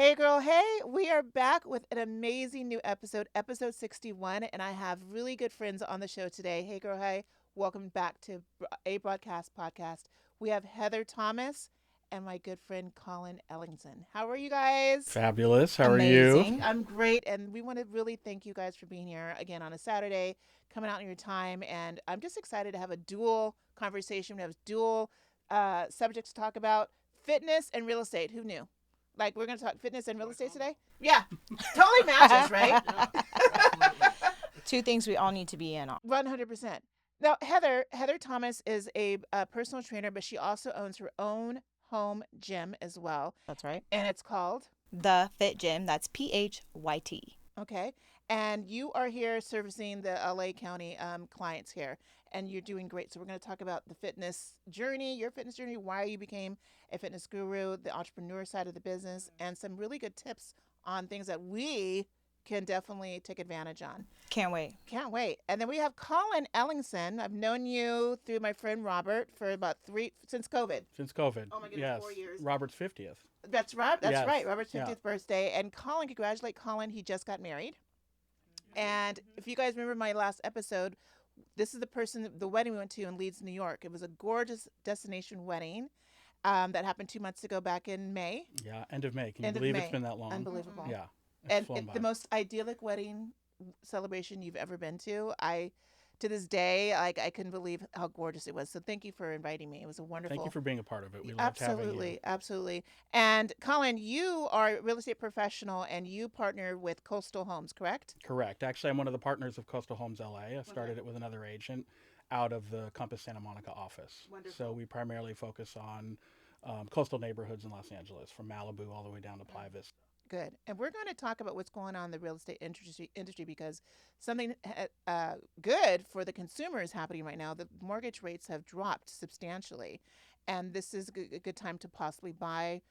Hey, girl, hey, we are back with an amazing new episode, episode 61, and I have really good friends on the show today. Hey, girl, hey, welcome back to A Broadcast Podcast. We have Heather Thomas and my good friend Colin Ellingson. How are you guys? Fabulous. How are you? Amazing. I'm great, and we want to really thank you guys for being here again on a Saturday, coming out in your time, and I'm just excited to have a dual conversation. We have dual subjects to talk about fitness and real estate. Who knew? Like, we're going to talk fitness and real estate today? Yeah, totally matches, right? Two things we all need to be in on. 100%. Now, Heather Thomas is a personal trainer, but she also owns her own home gym as well, That's right. and it's called The Fit Gym. That's PHYT. Okay. And you are here servicing the LA County clients here, and you're doing great. So, we're going to talk about the fitness journey, your fitness journey, why you became a fitness guru, the entrepreneur side of the business, and some really good tips on things that we can definitely take advantage on. Can't wait. Can't wait. And then we have Colin Ellingson. I've known you through my friend Robert for about since COVID. Since COVID. Oh my goodness, yes. 4 years. Robert's 50th. That's right. That's Yes. right. Robert's Yeah. 50th birthday. And Colin, congratulate Colin. He just got married. And if you guys remember my last episode, this is the wedding we went to in Leeds, New York. It was a gorgeous destination wedding that happened 2 months ago back in May. Yeah, end of May. Can you End of believe May. it's been that long? Unbelievable. Yeah. It's And flown by. the most idyllic wedding celebration you've ever been to. To this day, I couldn't believe how gorgeous it was. So thank you for inviting me. It was a wonderful. Thank you for being a part of it. We loved having you. Absolutely, absolutely. And Colin, you are a real estate professional and you partner with Coastal Homes, correct? Correct. Actually, I'm one of the partners of Coastal Homes LA. I started it with another agent out of the Compass Santa Monica office. Wonderful. So we primarily focus on coastal neighborhoods in Los Angeles, from Malibu all the way down to Playa Vista. Good. And we're going to talk about what's going on in the real estate industry because something good for the consumer is happening right now. The mortgage rates have dropped substantially, and this is a good time to possibly buy,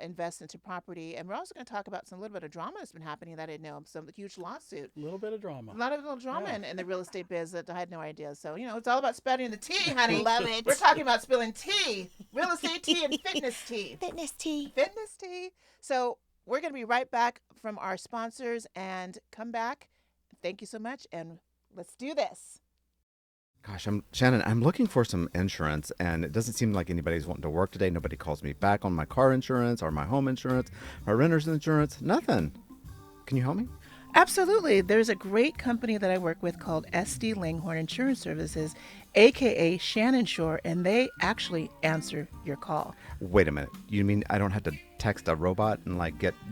invest into property. And we're also going to talk about a little bit of drama that's been happening that I didn't know. Some huge lawsuit. A little bit of drama. A lot of little drama Yeah. in the real estate biz that I had no idea. So, it's all about spilling the tea, honey. Love it. We're talking about spilling tea, real estate tea and fitness tea. Fitness tea. Fitness tea. So, we're going to be right back from our sponsors and come back. Thank you so much. And let's do this. Gosh, Shannon. I'm looking for some insurance, and it doesn't seem like anybody's wanting to work today. Nobody calls me back on my car insurance or my home insurance, my renter's insurance. Nothing. Can you help me? Absolutely. There's a great company that I work with called SD Langhorne Insurance Services, aka Shannon Shore, and they actually answer your call. Wait a minute. You mean I don't have to text a robot and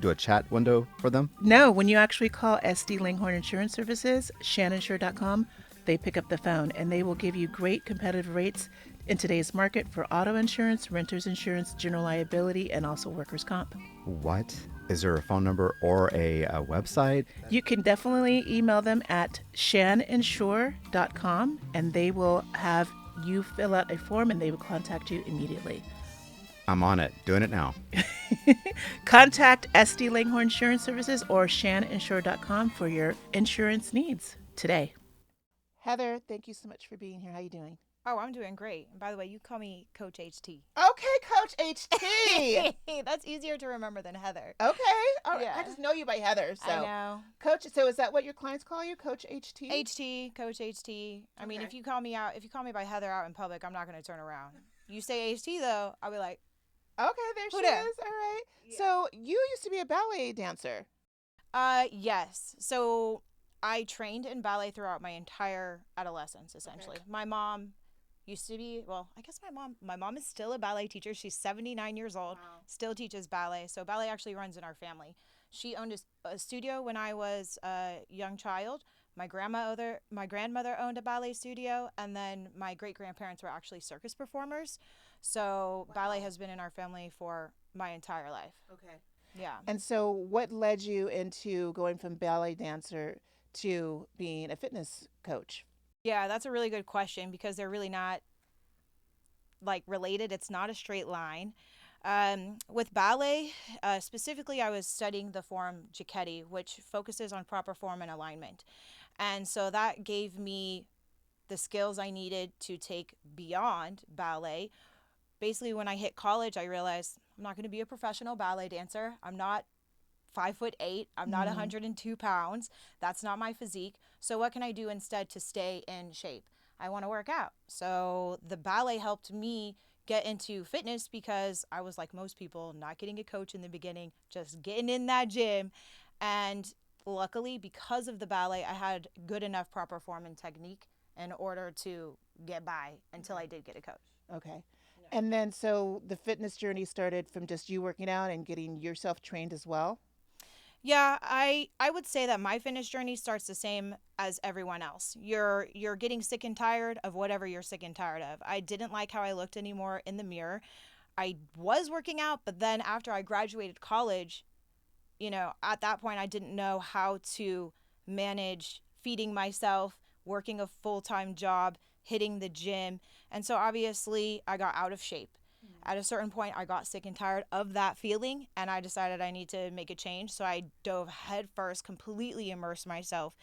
do a chat window for them? No, when you actually call SD Langhorne Insurance Services, shannonshore.com, they pick up the phone and they will give you great competitive rates in today's market for auto insurance, renter's insurance, general liability, and also workers' comp. What? Is there a phone number or a website? You can definitely email them at shannonshore.com and they will have you fill out a form and they will contact you immediately. I'm on it. Doing it now. Contact SD Langhorne Insurance Services or shannonshore.com for your insurance needs today. Heather, thank you so much for being here. How you doing? Oh, I'm doing great. And by the way, you call me Coach HT. Okay, Coach HT. That's easier to remember than Heather. Okay. All right. Yeah. I just know you by Heather. So, I know. Coach, so is that what your clients call you, Coach HT? HT, Coach HT. I mean, Okay. if you call me by Heather out in public, I'm not going to turn around. You say HT though, I'll be like, Okay, there Who she dat? is. All right. Yeah. So you used to be a ballet dancer. Yes. So I trained in ballet throughout my entire adolescence, essentially. Okay. My mom used to be, well, I guess my mom is still a ballet teacher. She's 79 years old, still teaches ballet. So ballet actually runs in our family. She owned a studio when I was a young child. My grandmother owned a ballet studio, and then my great-grandparents were actually circus performers. So ballet has been in our family for my entire life. Okay. Yeah. And so what led you into going from ballet dancer to being a fitness coach? Yeah, that's a really good question because they're really not related. It's not a straight line. With ballet, specifically, I was studying the form Giacchetti, which focuses on proper form and alignment. And so that gave me the skills I needed to take beyond ballet. Basically, when I hit college, I realized I'm not going to be a professional ballet dancer. I'm not 5'8". I'm not Mhm. 102 pounds. That's not my physique. So what can I do instead to stay in shape? I want to work out. So the ballet helped me get into fitness because I was like most people, not getting a coach in the beginning, just getting in that gym. And luckily, because of the ballet, I had good enough proper form and technique in order to get by until I did get a coach. Okay. And then so the fitness journey started from just you working out and getting yourself trained as well? Yeah, I would say that my fitness journey starts the same as everyone else. You're getting sick and tired of whatever you're sick and tired of. I didn't like how I looked anymore in the mirror. I was working out, but then after I graduated college, at that point I didn't know how to manage feeding myself, working a full-time job, hitting the gym. And so obviously I got out of shape. At a certain point, I got sick and tired of that feeling, and I decided I need to make a change. So I dove headfirst, completely immersed myself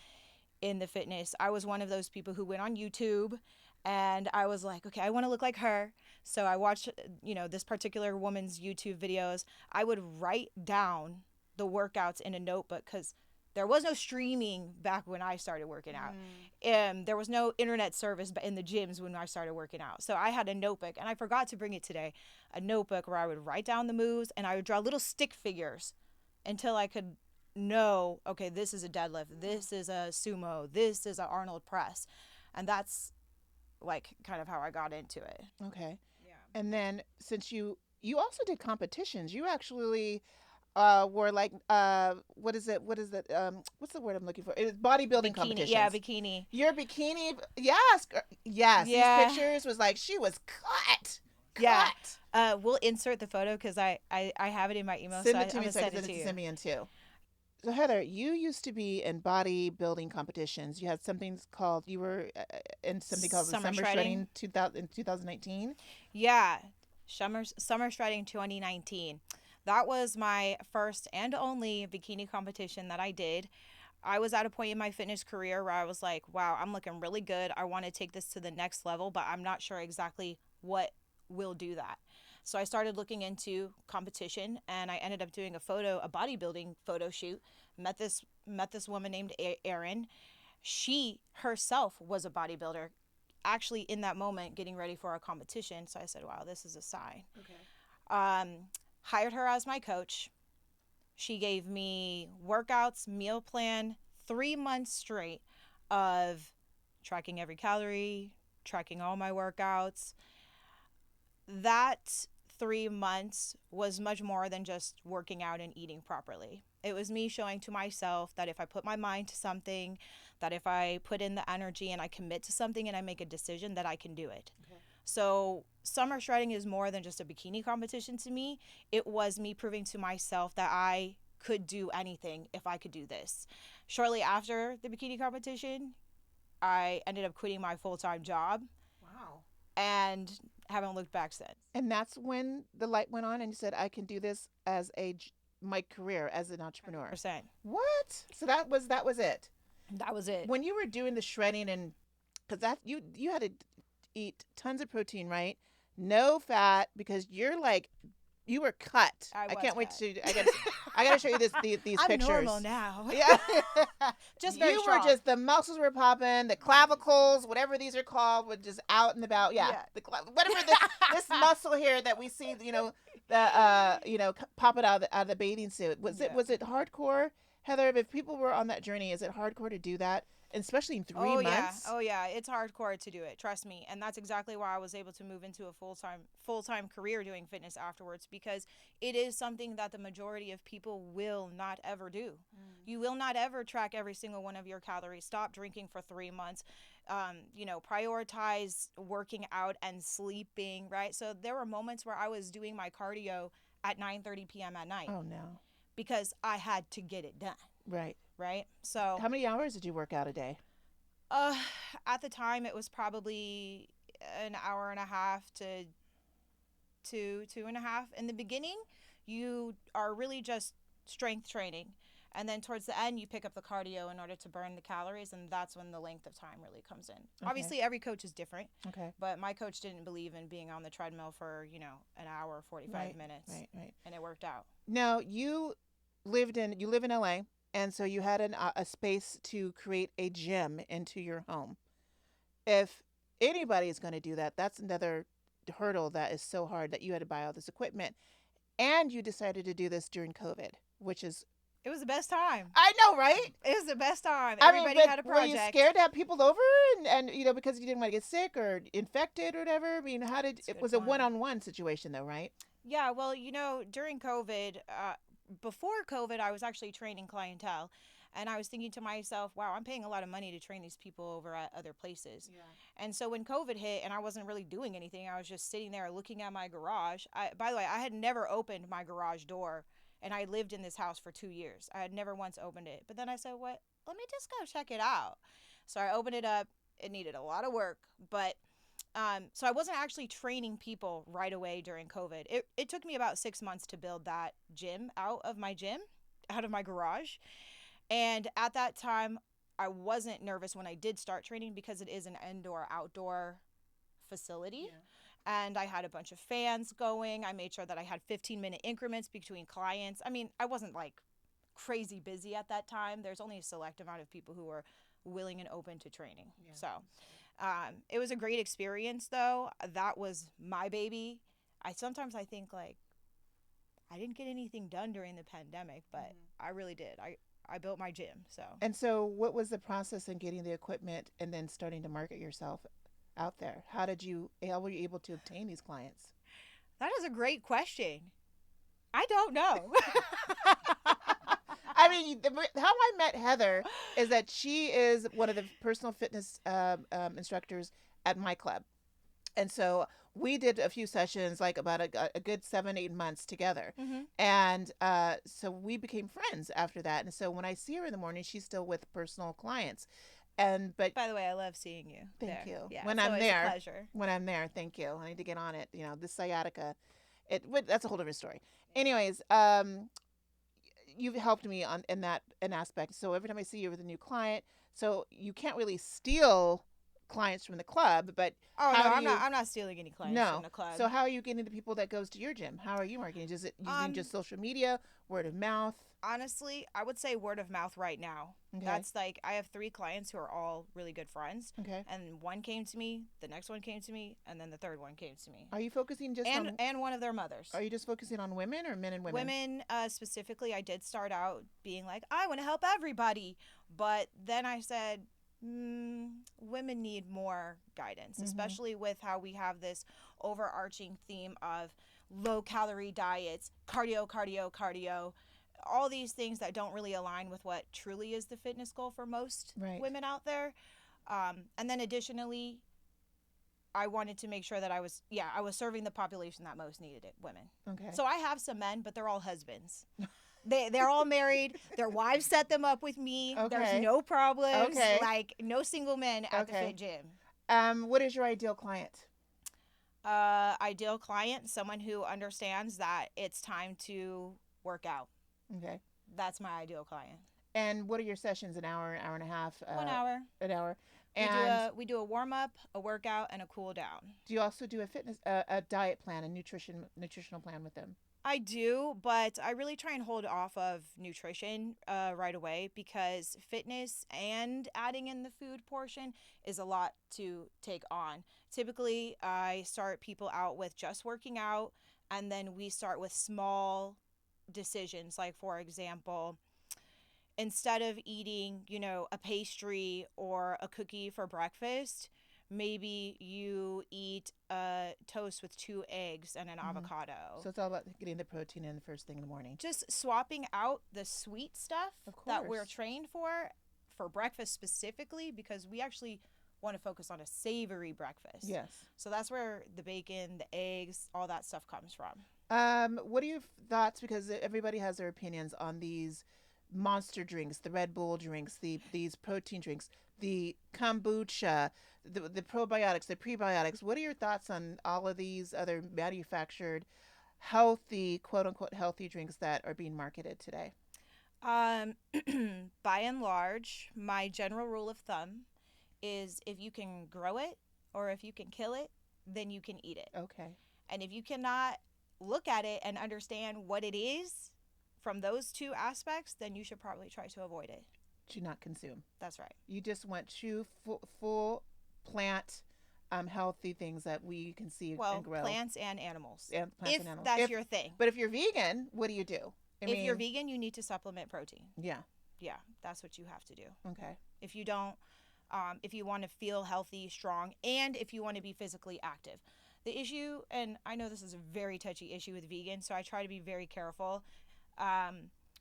in the fitness. I was one of those people who went on YouTube and I was like, okay, I want to look like her. So I watched, this particular woman's YouTube videos. I would write down the workouts in a notebook because there was no streaming back when I started working out. There was no internet service in the gyms when I started working out. So I had a notebook, and I forgot to bring it today, a notebook where I would write down the moves and I would draw little stick figures until I could know, okay, this is a deadlift, this is a sumo, this is an Arnold press. And that's like kind of how I got into it. Okay. Yeah. And then since you also did competitions, you actually were like what is it? What's the word I'm looking for? It's bodybuilding Bikini, competitions. yeah, bikini. Your bikini, yes, yes. Yeah. These pictures was like she was cut. Yeah. We'll insert the photo because I have it in my email. Send so it to I'm me gonna so I send can it send to it you. to Simeon too. So Heather, you used to be in bodybuilding competitions. You had something called you were in something called the Summer Summer Shredding. Shredding in 2019. Yeah, Summer Shredding 2019. That was my first and only bikini competition that I did. I was at a point in my fitness career where I was like, wow, I'm looking really good. I want to take this to the next level, but I'm not sure exactly what will do that. So I started looking into competition and I ended up doing a bodybuilding photo shoot. Met this woman named Erin. She herself was a bodybuilder actually in that moment getting ready for a competition. So I said, wow, this is a sign. Hired her as my coach. She gave me workouts, meal plan, 3 months straight of tracking every calorie, tracking all my workouts. That 3 months was much more than just working out and eating properly. It was me showing to myself that if I put my mind to something, that if I put in the energy and I commit to something and I make a decision, that I can do it. So Summer Shredding is more than just a bikini competition to me. It was me proving to myself that I could do anything if I could do this. Shortly after the bikini competition, I ended up quitting my full-time job Wow. and haven't looked back since. And that's when the light went on, and you said, "I can do this as my career as an entrepreneur." 100%. What? So that was it. That was it. When you were doing the shredding, and because that you had to eat tons of protein, right? No fat, because you're like you were cut. I was can't wait cut. to. I gotta show you these I'm pictures. normal now. Yeah. Just very you strong. were just the muscles were popping, the clavicles, whatever these are called, were just out and about. Yeah. Yeah. Whatever this muscle here that we see, popping out of the bathing suit. Was Yeah. it hardcore, Heather? If people were on that journey, is it hardcore to do that? And especially in 3 months. Oh yeah, it's hardcore to do it. Trust me, and that's exactly why I was able to move into a full-time career doing fitness afterwards, because it is something that the majority of people will not ever do. You will not ever track every single one of your calories. Stop drinking for 3 months. Prioritize working out and sleeping. Right. So there were moments where I was doing my cardio at 9:30 p.m. at night Oh no. because I had to get it done. Right. Right. So How many hours did you work out a day? at the time it was probably an hour and a half to 2.5. In the beginning, you are really just strength training. And then towards the end, you pick up the cardio in order to burn the calories. And that's when the length of time really comes in. Obviously, every coach is different. Okay. But my coach didn't believe in being on the treadmill for, an hour, 45 minutes. Right. And it worked out. Now you you live in LA, and so you had a space to create a gym into your home. If anybody is going to do that, that's another hurdle that is so hard that you had to buy all this equipment, and you decided to do this during COVID, which is It was the best time. I know, right? It was the best time. I mean, Everybody but had a were project. you scared to have people over and because you didn't want to get sick or infected or whatever? I mean, That's a it good was a point. one-on-one situation though, right? Yeah, well, during COVID, before COVID, I was actually training clientele. And I was thinking to myself, wow, I'm paying a lot of money to train these people over at other places. Yeah. And so when COVID hit and I wasn't really doing anything, I was just sitting there looking at my garage. By the way, I had never opened my garage door, and I lived in this house for 2 years. I had never once opened it. But then I said, what? Let me just go check it out. So I opened it up. It needed a lot of work, but so I wasn't actually training people right away during COVID. It took me about 6 months to build that gym, out of my garage. And at that time, I wasn't nervous when I did start training because it is an indoor outdoor facility. Yeah. And I had a bunch of fans going. I made sure that I had 15-minute increments between clients. I mean, I wasn't like crazy busy at that time. There's only a select amount of people who were willing and open to training. Yeah. So it was a great experience, though. That was my baby. Sometimes I think like I didn't get anything done during the pandemic, but I really did. I built my gym. So And so, what was the process in getting the equipment and then starting to market yourself out there? How were you able to obtain these clients? that is a great question. I don't know. I mean, how I met Heather is that she is one of the personal fitness instructors at my club. And so we did a few sessions, like about a good 7-8 months together. Mhm. And so we became friends after that. And so when I see her in the morning, she's still with personal clients. But By the way, I love seeing you. Thank there. you. Yeah, When it's I'm always there. a pleasure. when I'm there, thank you. I need to get on it. The sciatica, that's a whole different story. Anyways, you've helped me on in that an aspect. So every time I see you with a new client, so you can't really steal clients from the club, but Oh how no, do I'm you- not. I'm not stealing any clients no. from the club. So how are you getting the people that goes to your gym? How are you marketing? Is it using just social media, word of mouth? Honestly, I would say word of mouth right now. Okay. That's like I have 3 clients who are all really good friends, Okay. and one came to me, the next one came to me, and then the third one came to me, Are you focusing just and on? and one of their mothers. Are you just focusing on women or men and women? Women specifically, I did start out being like, I want to help everybody. But then I said, women need more guidance, Mhm. especially with how we have this overarching theme of low calorie diets, cardio, cardio, cardio, all these things that don't really align with what truly is the fitness goal for most Right. women out there. And then additionally, I wanted to make sure that I was serving the population that most needed it, women. Okay. So I have some men, but they're all husbands. They're all married. Their wives set them up with me. Okay. There's no problems. Okay. Like no single men at the Okay. Fit Gym. What is your ideal client? Ideal client, someone who understands that it's time to work out. Okay. That's my ideal client. And what are your sessions? An hour, hour and a half? 1 hour. An hour. We And we do a warm up, a workout, and a cool down. do you also do a diet plan, a nutritional plan with them? I do, but I really try and hold off of nutrition right away because fitness and adding in the food portion is a lot to take on. Typically, I start people out with just working out, and then we start with small decisions. Like, for example, instead of eating, a pastry or a cookie for breakfast, maybe you eat a toast with 2 eggs and an avocado. So it's all about getting the protein in the first thing in the morning. Just swapping out the sweet stuff Of that we're course. trained for breakfast specifically, because we actually want to focus on a savory breakfast. Yes. So that's where the bacon, the eggs, all that stuff comes from. What are your thoughts? Because everybody has their opinions on these monster drinks, the Red Bull drinks, these protein drinks, the kombucha, the probiotics, the prebiotics. What are your thoughts on all of these other manufactured healthy, quote unquote, healthy drinks that are being marketed today? By and large, my general rule of thumb is if you can grow it or if you can kill it, then you can eat it. Okay. And if you cannot look at it and understand what it is, from those two aspects, then you should probably try to avoid it. Do not consume. That's right. You just want true full plant healthy things that we can see Well, and grow. plants and animals. And plants If and animals. that's If- your thing. But if you're vegan, what do you do? If you're vegan, you need to supplement protein. Yeah. Yeah, that's what you have to do. Okay. If you don't, if you want to feel healthy, strong, and if you want to be physically active. The issue, and I know this is a very touchy issue with vegans, so I try to be very careful.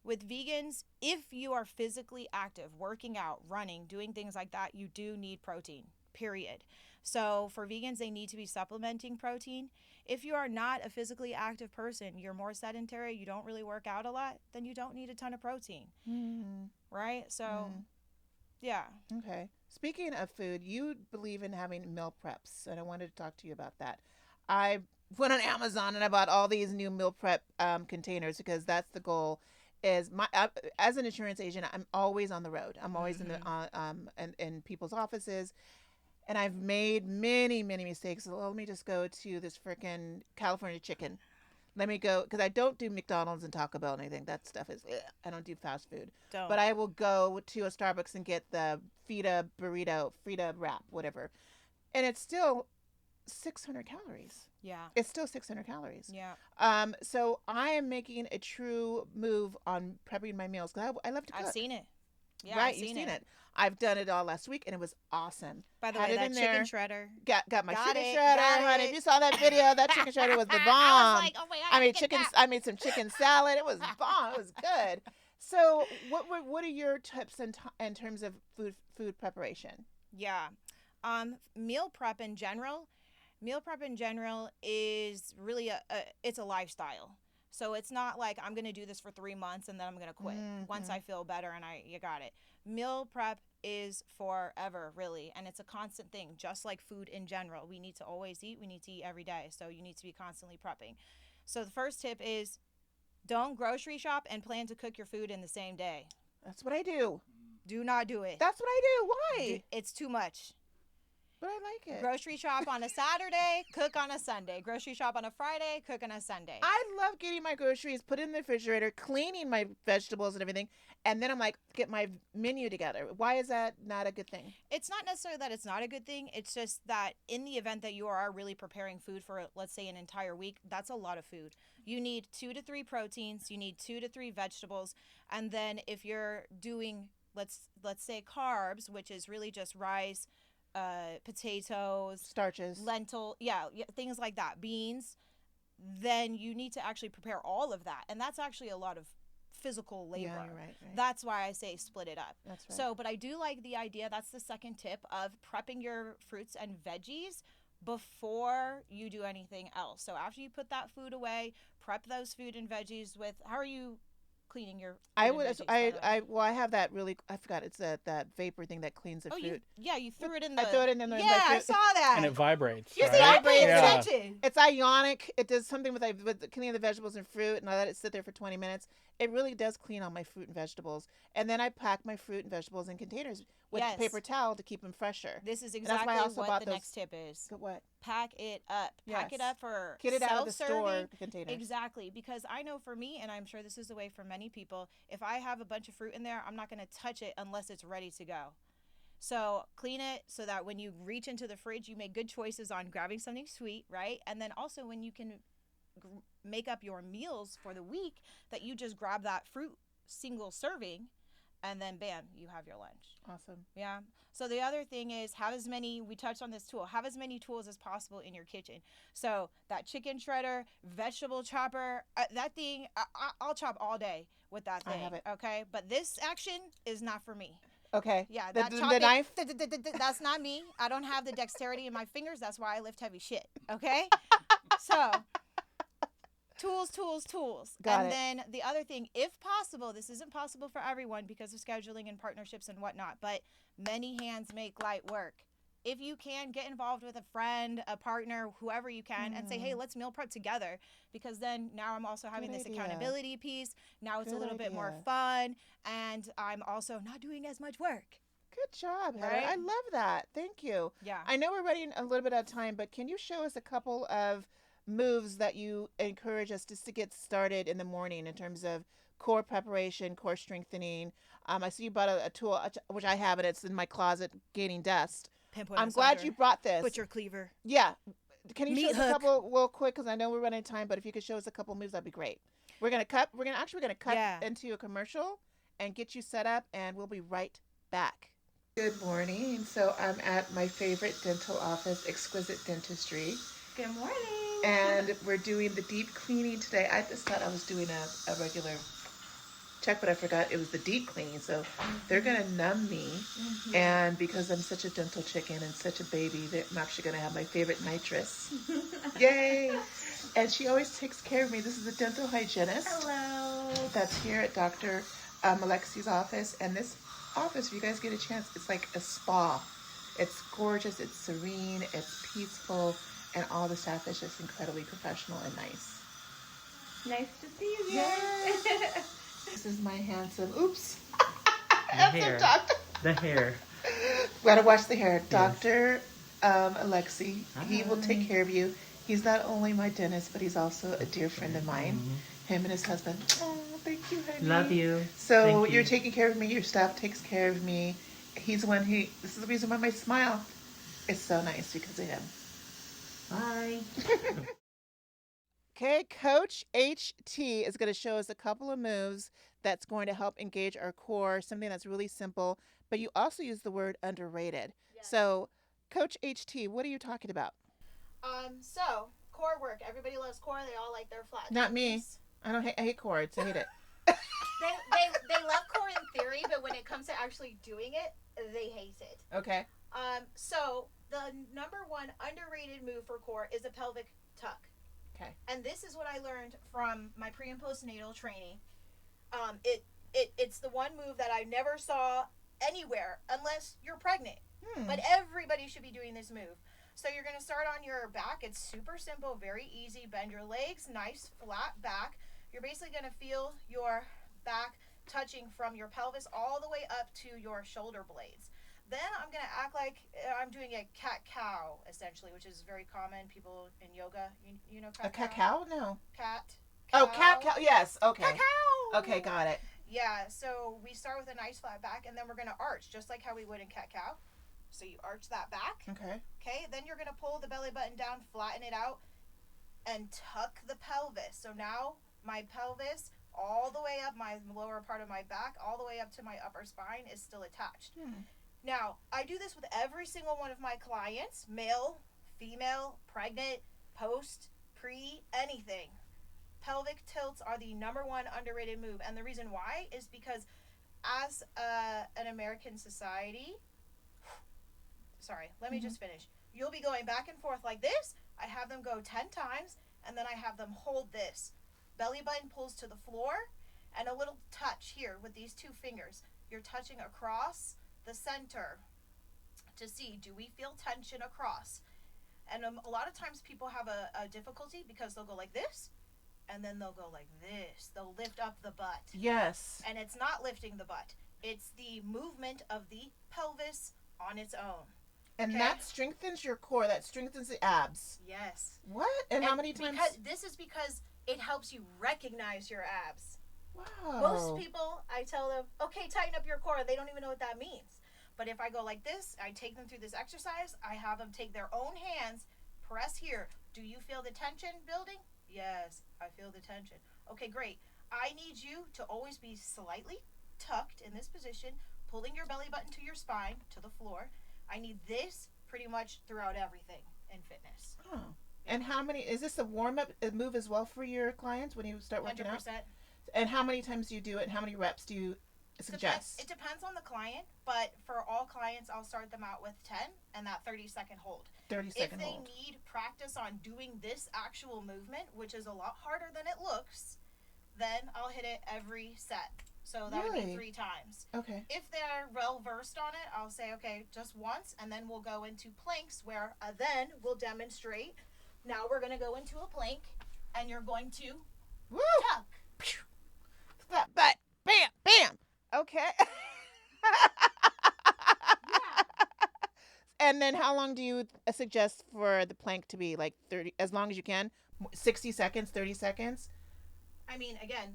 With vegans, if you are physically active, working out, running, doing things like that, you do need protein, period. So for vegans, they need to be supplementing protein. If you are not a physically active person, you're more sedentary, you don't really work out a lot, then you don't need a ton of protein, right? So, yeah. Okay. Speaking of food, you believe in having meal preps, and I wanted to talk to you about that. I went on Amazon and I bought all these new meal prep containers because that's the goal. Is my as an insurance agent, I'm always on the road. I'm always in the in people's offices, and I've made many mistakes. So let me just go to this freaking California chicken. Let me go because I don't do McDonald's and Taco Bell and anything. That stuff is I don't do fast food. Don't. But I will go to a Starbucks and get the Feta burrito, Frita wrap, whatever, and it's still 600 calories. Yeah. It's still 600 calories. Yeah. So I am making a true move on prepping my meals because I love to cook. I've seen it. Yeah, right, I've you've seen seen it. it. I've done it all last week and it was awesome. By the Had way, it that in chicken there. shredder. Got my Got chicken it, shredder, got honey. it. If you saw that video, that chicken shredder was the bomb. I was like, oh my God, I made get chicken. that. I made some chicken salad. It was bomb. It was good. So, what are your tips in terms of food preparation? Yeah. Meal prep in general is really it's a lifestyle. So it's not like I'm going to do this for 3 months and then I'm going to quit once I feel better and you got it. Meal prep is forever, really, and it's a constant thing, just like food in general. We need to always eat. We need to eat every day, so you need to be constantly prepping. So the first tip is don't grocery shop and plan to cook your food in the same day. That's what I do. Do not do it. That's what I do. Why? It's too much. But I like it. Grocery shop on a Saturday, cook on a Sunday. Grocery shop on a Friday, cook on a Sunday. I love getting my groceries, put in the refrigerator, cleaning my vegetables and everything, and then I'm like, get my menu together. Why is that not a good thing? It's not necessarily that it's not a good thing. It's just that in the event that you are really preparing food for, let's say, an entire week, that's a lot of food. You need 2 to 3 proteins. You need 2 to 3 vegetables. And then if you're doing, let's say, carbs, which is really just rice, potatoes, Starches. lentil, things like that, beans, then you need to actually prepare all of that. And that's actually a lot of physical labor. Yeah, you're right. That's why I say split it up. That's right. So, but I do like the idea, that's the second tip of prepping your fruits and veggies before you do anything else. So after you put that food away, prep those food and veggies with, how are you cleaning your food I would. and veggies, by the way? I have that really. I forgot. It's that vapor thing that cleans the fruit. You threw it in the. I threw it in there. Yeah, I saw that. And it vibrates. You right? see, I paid Yeah. attention. It's ionic. It does something with cleaning the vegetables and fruit, and I let it sit there for 20 minutes. It really does clean all my fruit and vegetables. And then I pack my fruit and vegetables in containers with Yes. paper towel to keep them fresher. This is that's why I exactly also what bought the those- next tip is. But what? Pack it up. Pack it Yes. up for Get it out of the self-serving. store containers. Exactly, because I know for me, and I'm sure this is the way for many people, if I have a bunch of fruit in there, I'm not going to touch it unless it's ready to go. So clean it so that when you reach into the fridge, you make good choices on grabbing something sweet, right? And then also when you can make up your meals for the week, that you just grab that fruit single serving, and then bam, you have your lunch. Awesome. Yeah. So the other thing is we touched on this tool, have as many tools as possible in your kitchen. So that chicken shredder, vegetable chopper, that thing, I'll chop all day with that I thing. have it. Okay. But this action is not for me. Okay. Yeah. The, That the, chopping, the knife. That's not me. I don't have the dexterity in my fingers. That's why I lift heavy shit. Okay. So tools. Got and it. then the other thing, if possible, this isn't possible for everyone because of scheduling and partnerships and whatnot, but many hands make light work. If you can, get involved with a friend, a partner, whoever you can, and say, hey, let's meal prep together, because then now I'm also having Good this idea. accountability piece. Now it's a Good little bit more idea. fun, and I'm also not doing as much work. Good job, Heather. Right? I love that. Thank you. Yeah. I know we're running a little bit out of time, but can you show us a couple of moves that you encourage us just to get started in the morning in terms of core preparation, core strengthening. I see you brought a tool, which I have, and it's in my closet gaining dust. Pinpoint I'm glad massager. you brought this. Butcher cleaver. Yeah. Can you Meat show us a hook. couple real quick? Because I know we're running out of time, but if you could show us a couple moves, that'd be great. We're gonna cut Yeah. into a commercial and get you set up, and we'll be right back. Good morning. So I'm at my favorite dental office, Exquisite Dentistry, Good morning. and we're doing the deep cleaning today. I just thought I was doing a regular check, but I forgot it was the deep cleaning. So they're gonna numb me, and because I'm such a dental chicken and such a baby, I'm actually gonna have my favorite nitrous. Yay! And she always takes care of me. This is a dental hygienist Hello. that's here at Dr. Alexi's office. And this office, if you guys get a chance, it's like a spa. It's gorgeous, it's serene, it's peaceful, and all the staff is just incredibly professional and nice. Nice to see you Yes. guys. This is my handsome, oops, hair. handsome doctor. The hair. Gotta watch the hair. Yes. Dr. Alexi, he will take Hi. care of you. He's not only my dentist, but he's also a dear friend of mine. Him and his husband. Oh, thank you, honey. Love you. So Thank you're you. taking care of me. Your staff takes care of me. He's the one who. This is the reason why my smile is so nice, because of him. Bye. Okay, Coach HT is going to show us a couple of moves that's going to help engage our core. Something that's really simple, but you also use the word underrated. So, Coach HT, what are you talking about? So core work. Everybody loves core. They all like their flat. Not me. I don't. I hate chords. I hate it. They love core in theory, but when it comes to actually doing it, they hate it. Okay. So the number one underrated move for core is a pelvic tuck. Okay. And this is what I learned from my pre and postnatal training. It's the one move that I never saw anywhere unless you're pregnant. But everybody should be doing this move. So you're going to start on your back. It's super simple, very easy. Bend your legs, nice flat back. You're basically going to feel your back touching from your pelvis all the way up to your shoulder blades. Then I'm going to act like I'm doing a cat-cow, essentially, which is very common. People in yoga, you know A cat-cow? cacao? No. Cat. Oh, cat. Yes. Okay. Cacao. Okay, got it. Yeah, so we start with a nice flat back, and then we're going to arch, just like how we would in cat-cow. So you arch that back. Okay. Okay, then you're going to pull the belly button down, flatten it out, and tuck the pelvis. So now my pelvis, all the way up, my lower part of my back, all the way up to my upper spine is still attached. Now, I do this with every single one of my clients, male, female, pregnant, post, pre, anything. Pelvic tilts are the number one underrated move. And the reason why is because as an American society, sorry, let me just finish. You'll be going back and forth like this. I have them go 10 times, and then I have them hold this. Belly button pulls to the floor, and a little touch here with these two fingers. You're touching across the center to see, do we feel tension across? And a lot of times people have a difficulty because they'll go like this, and then they'll go like this. They'll lift up the butt. Yes. And it's not lifting the butt. It's the movement of the pelvis on its own. And Okay. that strengthens your core. That strengthens the abs. Yes. What? And how many times? Because it helps you recognize your abs. Wow. Most people, I tell them, okay, tighten up your core. They don't even know what that means. But if I go like this, I take them through this exercise. I have them take their own hands, press here. Do you feel the tension building? Yes, I feel the tension. Okay, great. I need you to always be slightly tucked in this position, pulling your belly button to your spine, to the floor. I need this pretty much throughout everything in fitness. Oh. And how many? Is this a warm up move as well for your clients when you start working 100%. out? And how many times do you do it? And how many reps do you suggest? It depends on the client, but for all clients, I'll start them out with 10 and that 30-second hold. 30-second If they hold. need practice on doing this actual movement, which is a lot harder than it looks, then I'll hit it every set. So that would be Really? 3 times. Okay. If they're well versed on it, I'll say, okay, just once, and then we'll go into planks where then we'll demonstrate. Now we're going to go into a plank, and you're going to Woo! tuck. That butt. Bam. Bam. Okay. And then how long do you suggest for the plank to be? Like 30, as long as you can? 60 seconds, 30 seconds? I mean, again,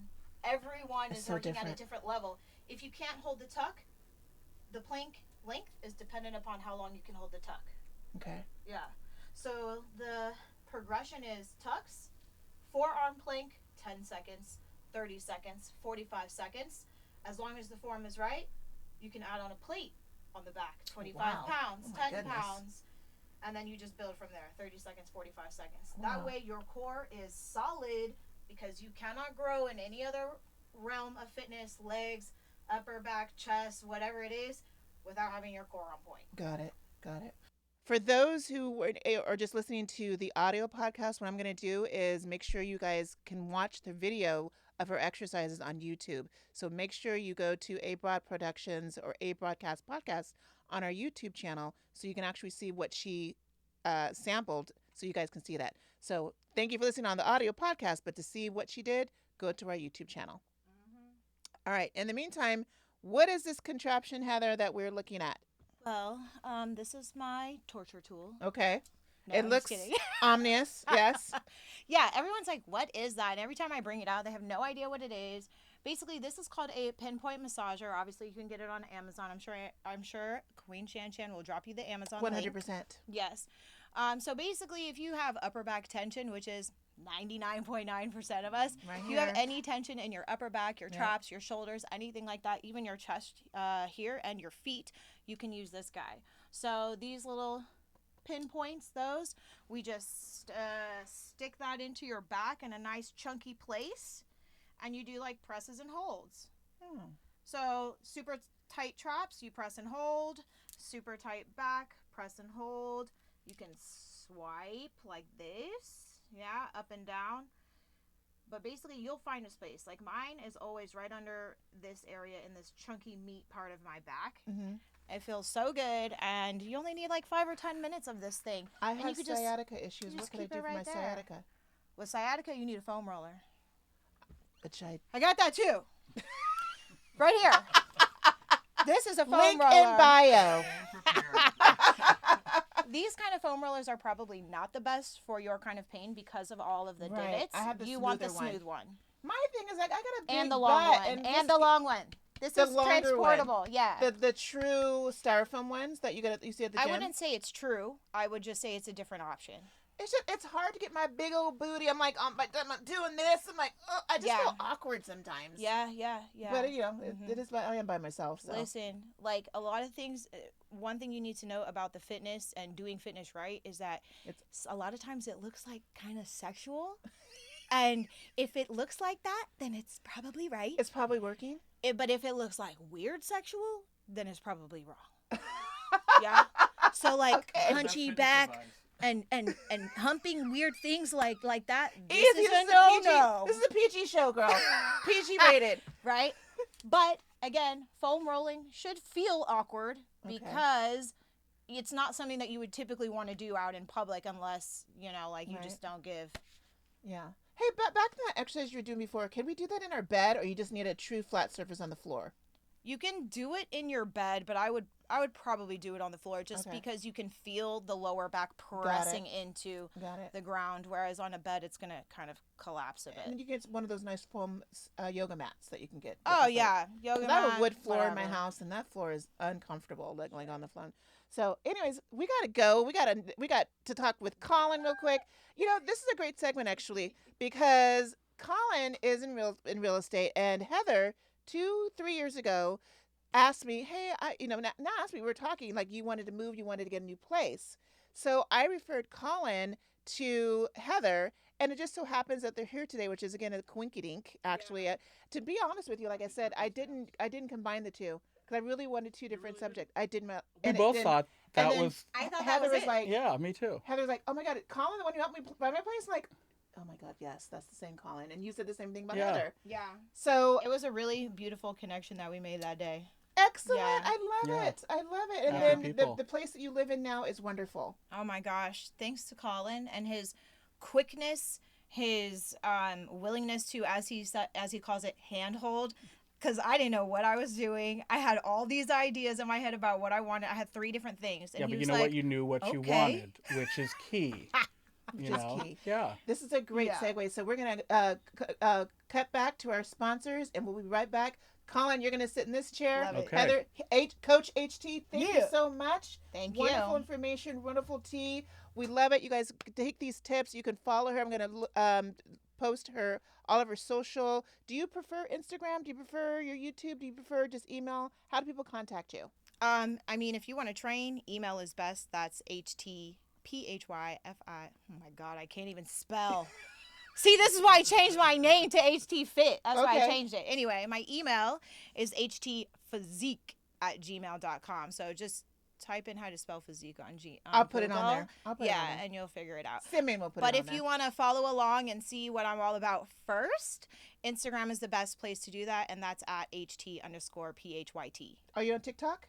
everyone It's is so working at different. a different level. If you can't hold the tuck, the plank length is dependent upon how long you can hold the tuck. Okay. Yeah. So the progression is tucks, forearm plank, 10 seconds, 30 seconds, 45 seconds. As long as the form is right, you can add on a plate on the back, 25 Wow. pounds, Oh my 10 goodness. pounds, and then you just build from there, 30 seconds, 45 seconds. Wow. That way your core is solid because you cannot grow in any other realm of fitness, legs, upper back, chest, whatever it is, without having your core on point. Got it. Got it. For those who are just listening to the audio podcast, what I'm going to do is make sure you guys can watch the video of her exercises on YouTube. So make sure you go to A Broad Productions or A Broadcast Podcast on our YouTube channel so you can actually see what she sampled so you guys can see that. So thank you for listening on the audio podcast, but to see what she did, go to our YouTube channel. All right. In the meantime, what is this contraption, Heather, that we're looking at? Well, this is my torture tool. Okay. No, It I'm just looks kidding. ominous. Yes. Yeah, everyone's like, what is that? And every time I bring it out, they have no idea what it is. Basically, this is called a pinpoint massager. Obviously, you can get it on Amazon. I'm sure Queen Shan Shan will drop you the Amazon link. 100%. Yes. So basically, if you have upper back tension, which is 99.9% of us, Right if you have here. any tension in your upper back, your Yeah. traps, your shoulders, anything like that, even your chest here and your feet, you can use this guy. So these little pinpoints, those, we just stick that into your back in a nice chunky place, and you do like presses and holds. Oh. So super tight traps, you press and hold. Super tight back, press and hold. You can swipe like this, yeah, up and down. But basically, you'll find a space. Like mine is always right under this area in this chunky meat part of my back. Mm-hmm. It feels so good, and you only need like 5 or 10 minutes of this thing. I And you have could just- sciatica issues. you What just can I keep do it for right my there. sciatica? With sciatica, you need a foam roller. Which I I got that too. Right here. This is a foam link roller. in bio. These kind of foam rollers are probably not the best for your kind of pain because of all of the Right. divots. I have the You want the smoother one. smooth one. My thing is like I got a big And the long butt, one. And this- the long one. This the is longer one. transportable. Yeah. the true styrofoam ones that you see at the I gym. wouldn't say it's true. I would just say it's a different option. It's hard to get my big old booty. I'm like I'm doing this. I'm like oh, I just Yeah. feel awkward sometimes. Yeah. But you know Mhm. it is. I am by myself. So. Listen, like a lot of things, one thing you need to know about the fitness and doing fitness right is that a lot of times it looks like kind of sexual. And if it looks like that, then it's probably right. It's probably working. But if it looks like weird sexual, then it's probably wrong. Yeah. So like Okay. hunchy back and humping weird things like that. This Easy. is a This no. is a PG show, girl. PG rated. Right? But again, foam rolling should feel awkward Okay. because it's not something that you would typically want to do out in public unless, you know, like you Right. just don't give. Yeah. Hey, back to that exercise you were doing before. Can we do that in our bed, or you just need a true flat surface on the floor? You can do it in your bed, but I would probably do it on the floor just Okay. because you can feel the lower back pressing into Got it. the ground, whereas on a bed it's gonna kind of collapse a And then bit. you get one of those nice foam yoga mats that you can get. Oh yeah, yoga Because I have mat, a wood floor in my whatever. house, and that floor is uncomfortable, like laying on the floor. So, anyways, we gotta go. We got to talk with Colin real quick. You know, this is a great segment actually because Colin is in real estate, and Heather 2-3 years ago asked me, hey, not asked me, we were talking like you wanted to move, you wanted to get a new place. So I referred Colin to Heather, and it just so happens that they're here today, which is again a coinkydink. Actually, to be honest with you, like I said, I didn't combine the two because I really wanted two different subjects. I didn't. We and it both didn't- thought and that then was. I thought Heather that was was it. like, Yeah, me too. Heather's like, oh my God, Colin, the one who helped me buy my place. I'm like, oh my God, yes, that's the same Colin. And you said the same thing about Yeah. Heather. Yeah, So it was a really beautiful connection that we made that day. excellent. Yeah. I love Yeah. it. I love it. And Happy then people. the place that you live in now is wonderful. Oh my gosh, thanks to Colin and his quickness, his willingness to, as he calls it, handhold. because I didn't know what I was doing. I had all these ideas in my head about what I wanted. I had 3 different things. And Yeah, he but was you know like, what? You knew what you "Okay." wanted, which is key. You Just know? key. Yeah. This is a great Yeah. segue. So we're gonna cut back to our sponsors, and we'll be right back. Colin, you're gonna sit in this chair. Love it. Okay. Heather, Coach HT, thank you Yeah. so much. Thank Wonderful you. information, wonderful tea. We love it. You guys take these tips. You can follow her. I'm gonna post her all of her social. Do you prefer Instagram? Do you prefer your YouTube? Do you prefer just email? How do people contact you? I mean, if you want to train, email is best. That's HTPHYFI. Oh my God, I can't even spell. See, this is why I changed my name to HT Fit. That's why I Okay. changed it. Anyway, my email is htphysique@gmail.com. So just type in how to spell physique on I'll put it on Google. there. I'll put it on Yeah, there. and you'll figure it out. Simeon will put But it on if you want to follow along and see what I'm all about first, Instagram is the best place to do that, and that's at HT_PHYT. Are you on TikTok?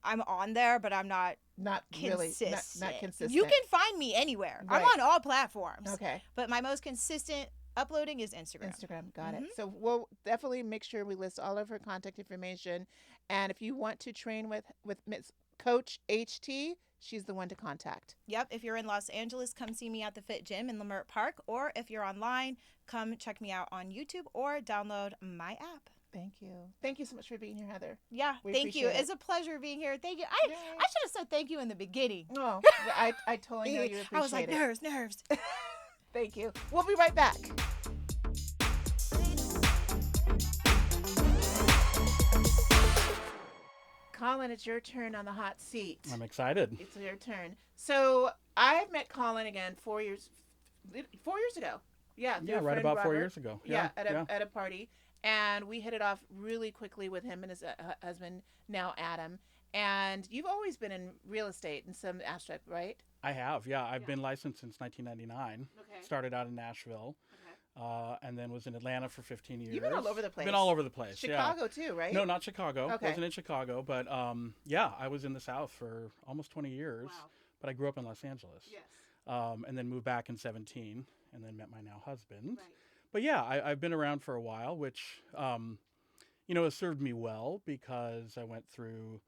I'm on there, but I'm not Not really. consistent. Not consistent. You can find me anywhere. Right. I'm on all platforms. Okay. But my most consistent uploading is Instagram. Instagram, got Mhm. it. So we'll definitely make sure we list all of her contact information. And if you want to train with Miss Coach HT, she's the one to contact. Yep. If you're in Los Angeles, come see me at the Fit Gym in Leimert Park. Or if you're online, come check me out on YouTube or download my app. Thank you. Thank you so much for being here, Heather. Yeah, We thank you. appreciate it. It's a pleasure being here. Thank you. Yay. I should have said thank you in the beginning. Oh, I totally know you appreciate I was like, it. nerves. Thank you. We'll be right back. Colin, it's your turn on the hot seat. I'm excited. It's your turn. So I've met Colin again 4 years ago. Yeah, through Yeah, a right friend, about 4 Robert. years ago. Yeah, Yeah. at a party, and we hit it off really quickly with him and his husband, now Adam. And you've always been in real estate in some aspect, right? I have. Yeah, I've been licensed since 1999. Okay. Started out in Nashville, and then was in Atlanta for 15 years. You've been all over the place. Been all over the place. Chicago too, right? Yeah. No, not Chicago. Okay. Wasn't in Chicago, but yeah, I was in the South for almost 20 years. Wow. But I grew up in Los Angeles. Yes. And then moved back in 17, and then met my now husband. Right. But yeah, I've been around for a while, which has served me well because I went through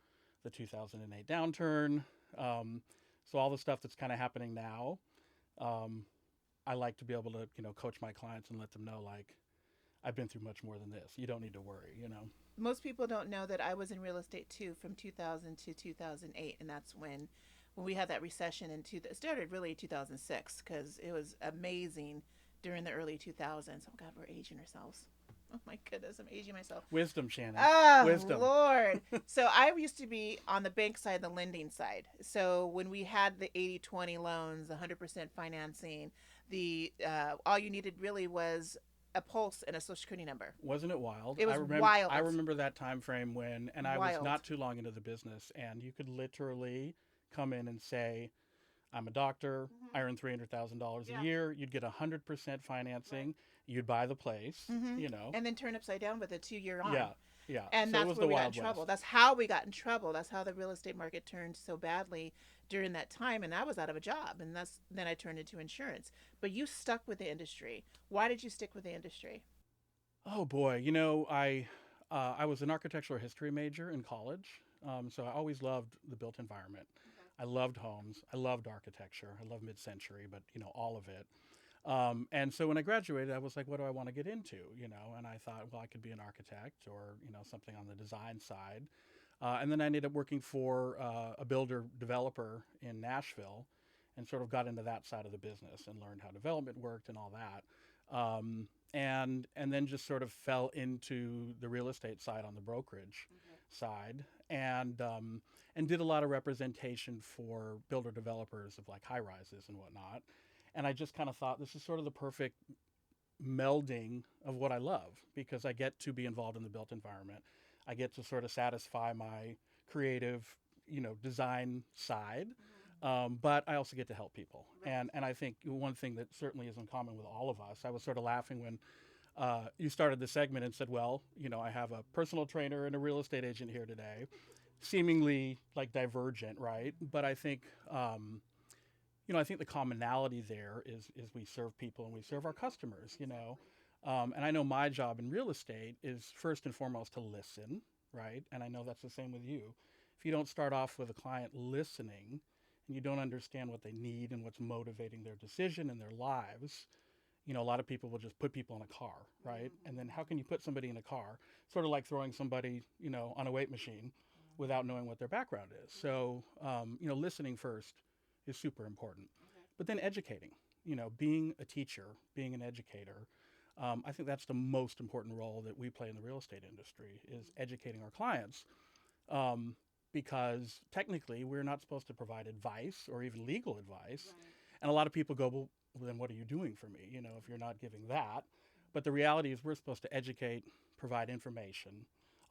the 2008 downturn. So all the stuff that's kind of happening now, I like to be able to coach my clients and let them know, like, I've been through much more than this. You don't need to worry. Most people don't know that I was in real estate too, from 2000 to 2008, and that's when we had that recession it started really in 2006, because it was amazing during the early 2000s. Oh God, we're aging ourselves. Oh my goodness, I'm aging myself. Wisdom, Shannon. Oh, Wisdom. Lord. So I used to be on the bank side, the lending side. So when we had the 80-20 loans, 100% financing, all you needed really was a pulse and a social security number. Wasn't it wild? It was I remember, wild. I remember that time frame when, and I was Wild. not too long into the business, and you could literally come in and say, I'm a doctor. I earn $300,000 Yeah. a year. You'd get 100% financing. You'd buy the place. And then turn upside down with a 2-year on. Yeah, yeah. And So it that's was where the we got in Wild trouble. West. That's how we got in trouble. That's how the real estate market turned so badly during that time. And I was out of a job. And then I turned into insurance. But you stuck with the industry. Why did you stick with the industry? Oh boy, I was an architectural history major in college, so I always loved the built environment. I loved homes. I loved architecture. I love mid-century, but all of it. And so when I graduated, I was like, what do I want to get into? And I thought, well, I could be an architect or something on the design side. And then I ended up working for a builder developer in Nashville, and sort of got into that side of the business and learned how development worked and all that. And then just sort of fell into the real estate side on the brokerage side, and did a lot of representation for builder developers of like high rises and whatnot. And I just kind of thought, this is sort of the perfect melding of what I love, because I get to be involved in the built environment. I get to sort of satisfy my creative, design side. But I also get to help people. And I think one thing that certainly is in common with all of us, I was sort of laughing when you started the segment and said, well, I have a personal trainer and a real estate agent here today, seemingly like divergent, right? But I think, I think the commonality there is we serve people and we serve our customers, And I know my job in real estate is first and foremost to listen, right? And I know that's the same with you. If you don't start off with a client listening and you don't understand what they need and what's motivating their decision and their lives, a lot of people will just put people in a car, right? And then how can you put somebody in a car? Sort of like throwing somebody, on a weight machine without knowing what their background is. So, listening first is super important. But then educating, being a teacher, being an educator, I think that's the most important role that we play in the real estate industry is educating our clients. Because technically we're not supposed to provide advice or even legal advice. Right. And a lot of people go, well, then what are you doing for me, if you're not giving that? But the reality is we're supposed to educate, provide information,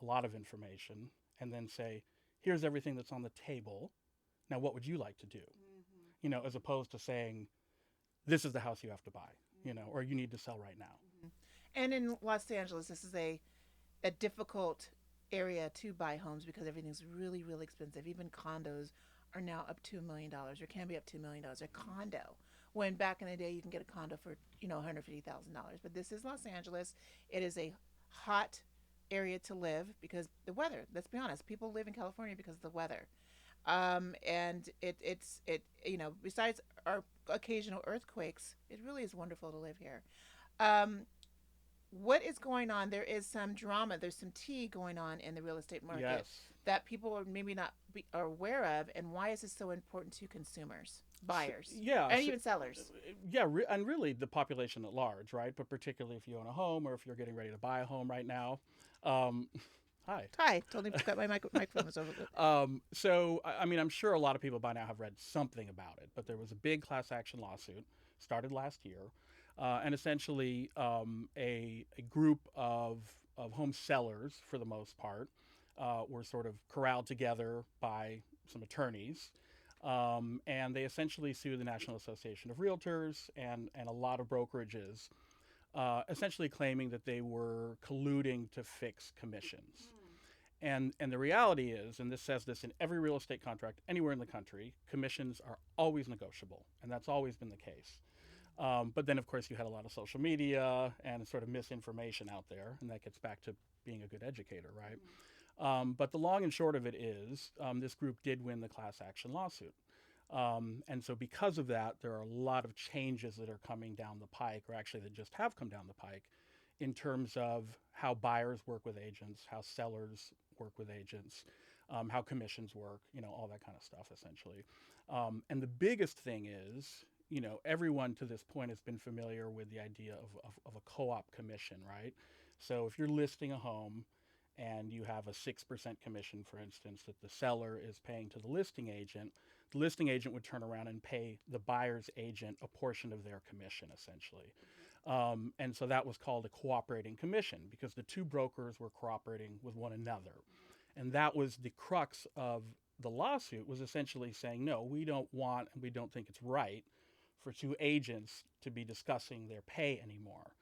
a lot of information, and then say, here's everything that's on the table. Now, what would you like to do? As opposed to saying, this is the house you have to buy, or you need to sell right now. And in Los Angeles, this is a difficult area to buy homes because everything's really, really expensive. Even condos are now up $2 million or can be up $2 million a condo. When back in the day you can get a condo for, $150,000. But this is Los Angeles. It is a hot area to live because the weather, let's be honest, people live in California because of the weather. And it's besides our occasional earthquakes, it really is wonderful to live here. What is going on? There is some drama. There's some tea going on in the real estate market. Yes. That people are maybe not are aware of. And why is this so important to consumers, buyers, and even sellers? And really the population at large, right? But particularly if you own a home or if you're getting ready to buy a home right now. Hi. Totally forgot my microphone was over. So, I'm sure a lot of people by now have read something about it, but there was a big class action lawsuit started last year. And essentially a group of home sellers, for the most part, were sort of corralled together by some attorneys. And they essentially sued the National Association of Realtors and a lot of brokerages, essentially claiming that they were colluding to fix commissions. And the reality is, and this says this in every real estate contract anywhere in the country, commissions are always negotiable. And that's always been the case. But then, of course, you had a lot of social media and sort of misinformation out there, and that gets back to being a good educator, right? But the long and short of it is this group did win the class action lawsuit. And so because of that, there are a lot of changes that are coming down the pike, or actually that just have come down the pike, in terms of how buyers work with agents, how sellers work with agents, how commissions work, all that kind of stuff, essentially. And the biggest thing is, everyone to this point has been familiar with the idea of a co-op commission, right? So if you're listing a home and you have a 6% commission, for instance, that the seller is paying to the listing agent would turn around and pay the buyer's agent a portion of their commission, essentially. And so that was called a cooperating commission because the two brokers were cooperating with one another. And that was the crux of the lawsuit, was essentially saying, no, we don't want and we don't think it's right for two agents to be discussing their pay anymore.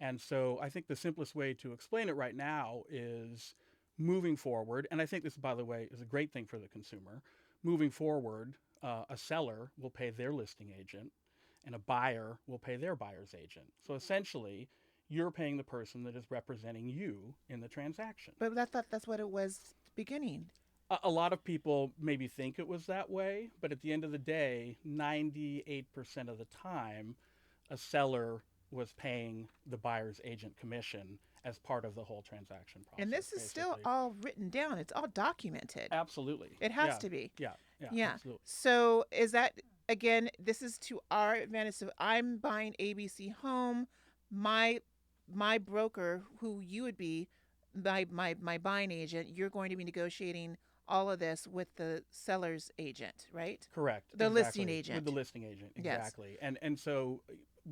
And so I think the simplest way to explain it right now is moving forward, and I think this, by the way, is a great thing for the consumer. Moving forward, a seller will pay their listing agent and a buyer will pay their buyer's agent. So essentially, you're paying the person that is representing you in the transaction. But I thought that's what it was beginning. A lot of people maybe think it was that way, but at the end of the day, 98% of the time, a seller was paying the buyer's agent commission as part of the whole transaction process. And this is still all written down. It's all documented. Absolutely. It has to be. Yeah, absolutely. So is that, again, this is to our advantage. So I'm buying ABC home. My broker, who you would be, my buying agent, you're going to be negotiating all of this with the seller's agent, right? Correct. The listing agent. With the listing agent, exactly. Yes. And so